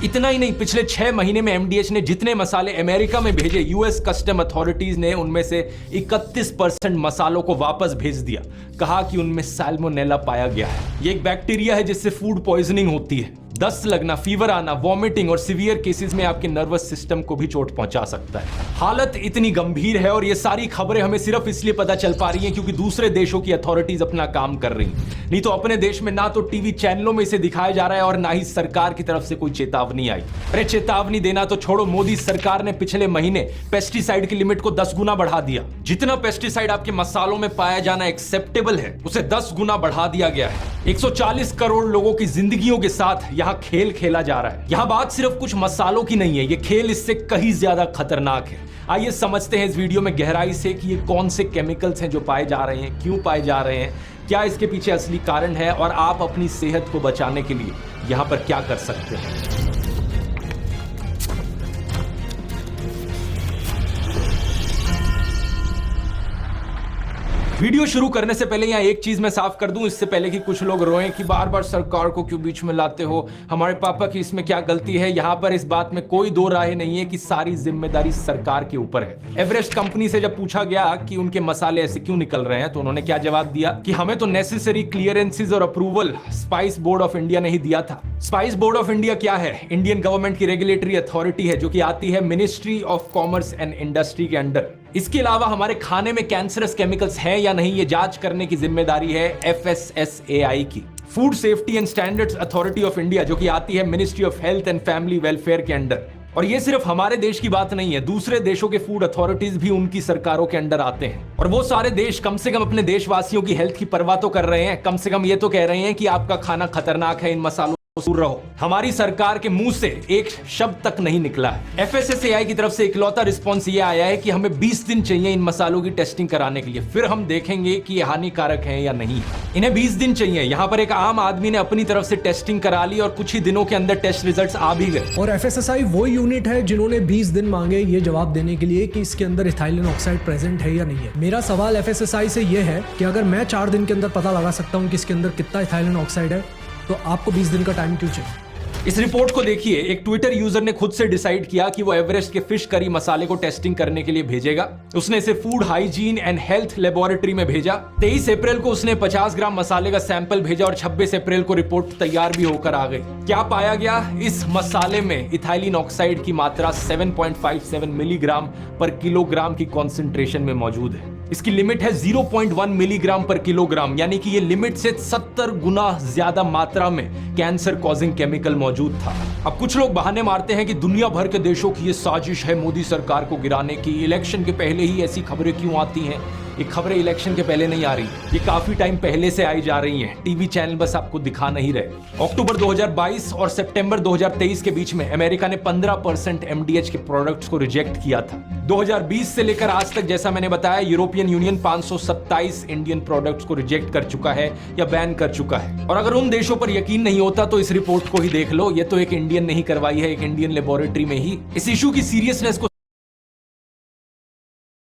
इतना ही नहीं, पिछले 6 महीने में एमडीएच ने जितने मसाले अमेरिका में भेजे, यूएस कस्टम अथॉरिटीज ने उनमें से 31% मसालों को वापस भेज दिया। कहा कि उनमें सैल्मोनेला पाया गया है। ये एक बैक्टीरिया है जिससे फूड पॉइजनिंग होती है। दस्त लगना, फीवर आना, वॉमिटिंग और सीवियर केसेस में आपके नर्वस सिस्टम को भी चोट पहुंचा सकता है। हालत इतनी गंभीर है और ये सारी खबरें हमें सिर्फ इसलिए पता चल पा रही हैं क्योंकि दूसरे देशों की अथॉरिटीज अपना काम कर रही हैं। नहीं तो अपने देश में ना तो टीवी चैनलों में इसे दिखाया जा रहा है और ना ही सरकार की तरफ से कोई चेतावनी आई। अरे चेतावनी देना तो छोड़ो, मोदी सरकार ने पिछले महीने पेस्टिसाइड की लिमिट को 10 गुना बढ़ा दिया। जितना पेस्टिसाइड आपके मसालों में पाया जाना एक्सेप्टेबल है, उसे 10 गुना बढ़ा दिया गया है। 140 करोड़ लोगों की जिंदगियों के साथ यहाँ खेल खेला जा रहा है। यहाँ बात सिर्फ कुछ मसालों की नहीं है, ये खेल इससे कहीं ज्यादा खतरनाक है। आइए समझते हैं इस वीडियो में गहराई से कि ये कौन से केमिकल्स हैं जो पाए जा रहे हैं, क्यों पाए जा रहे हैं, क्या इसके पीछे असली कारण है और आप अपनी सेहत को बचाने के लिए यहाँ पर क्या कर सकते हैं। वीडियो शुरू करने से पहले यहाँ एक चीज मैं साफ कर दूं, इससे पहले कि कुछ लोग रोएं कि बार बार सरकार को क्यों बीच में लाते हो, हमारे पापा की इसमें क्या गलती है। यहाँ पर इस बात में कोई दो राय नहीं है कि सारी जिम्मेदारी सरकार के ऊपर है। एवरेस्ट कंपनी से जब पूछा गया कि उनके मसाले ऐसे क्यों निकल रहे हैं तो उन्होंने क्या जवाब दिया कि हमें तो नेसेसरी क्लियरेंसेस और approval spice board of India ने ही दिया था। स्पाइस बोर्ड ऑफ इंडिया क्या है? इंडियन गवर्नमेंट की रेगुलेटरी अथॉरिटी है जो कि आती है ministry of commerce and industry के अंडर। इसके अलावा हमारे खाने में कैंसरस केमिकल्स हैं या नहीं, ये जांच करने की जिम्मेदारी है FSSAI की, food safety and standards authority of India, जो कि आती है ministry of health and family welfare के अंडर। और ये सिर्फ हमारे देश की बात नहीं है, दूसरे देशों के फूड अथॉरिटीज भी उनकी सरकारों के अंडर आते हैं। और वो सारे देश कम से कम अपने देशवासियों की हेल्थ की परवाह तो कर रहे हैं, कम से कम ये तो कह रहे हैं कि आपका खाना खतरनाक है, इन मसालों दूर रहो। हमारी सरकार के मुंह से एक शब्द तक नहीं निकला है। FSSAI की तरफ से इकलौता रिस्पॉन्स ये आया है कि हमें 20 दिन चाहिए इन मसालों की टेस्टिंग कराने के लिए, फिर हम देखेंगे कि ये हानिकारक है या नहीं। इन्हें 20 दिन चाहिए। यहाँ पर एक आम आदमी ने अपनी तरफ से टेस्टिंग करा ली और कुछ ही दिनों के अंदर टेस्ट रिजल्ट्स आ भी गए। और FSSAI वो यूनिट है जिन्होंने 20 दिन मांगे ये जवाब देने के लिए कि इसके अंदर इथाइलिन ऑक्साइड प्रेजेंट है या नहीं है। मेरा सवाल FSSAI से ये है कि अगर मैं 4 दिन के अंदर पता लगा सकता हूँ कि इसके अंदर कितना इथाइलिन ऑक्साइड है, तो आपको 20 दिन का टाइम क्यों चाहिए? इस रिपोर्ट को देखिए, एक ट्विटर यूजर ने खुद से डिसाइड किया कि वो एवरेस्ट के फिश करी मसाले को टेस्टिंग करने के लिए भेजेगा। उसने इसे food hygiene and health laboratory में भेजा। 23 अप्रैल को उसने 50 ग्राम मसाले का सैंपल भेजा और 26 अप्रैल को रिपोर्ट तैयार भी होकर आ गई। क्या पाया गया? इस मसाले में इथाइलिन ऑक्साइड की मात्रा 7.57 मिलीग्राम पर किलोग्राम की कॉन्सेंट्रेशन में मौजूद है। इसकी लिमिट है 0.1 मिलीग्राम पर किलोग्राम, यानी कि ये लिमिट से 70 गुना ज्यादा मात्रा में कैंसर कॉजिंग केमिकल मौजूद था। अब कुछ लोग बहाने मारते हैं कि दुनिया भर के देशों की ये साजिश है मोदी सरकार को गिराने की, इलेक्शन के पहले ही ऐसी खबरें क्यों आती हैं? ये खबरें इलेक्शन के पहले नहीं आ रही, ये काफी टाइम पहले से आई जा रही हैं। टीवी चैनल बस आपको दिखा नहीं रहे। अक्टूबर 2022 और सितंबर 2023 के बीच में अमेरिका ने 15% MDH के प्रोडक्ट्स को रिजेक्ट किया था। 2020 से लेकर आज तक, जैसा मैंने बताया, यूरोपियन यूनियन 527 इंडियन प्रोडक्ट्स को रिजेक्ट कर चुका है या बैन कर चुका है। और अगर उन देशों पर यकीन नहीं होता तो इस रिपोर्ट को ही देख लो, ये तो एक इंडियन नहीं करवाई है, एक इंडियन लेबोरेटरी में ही। इस इशू की सीरियसनेस को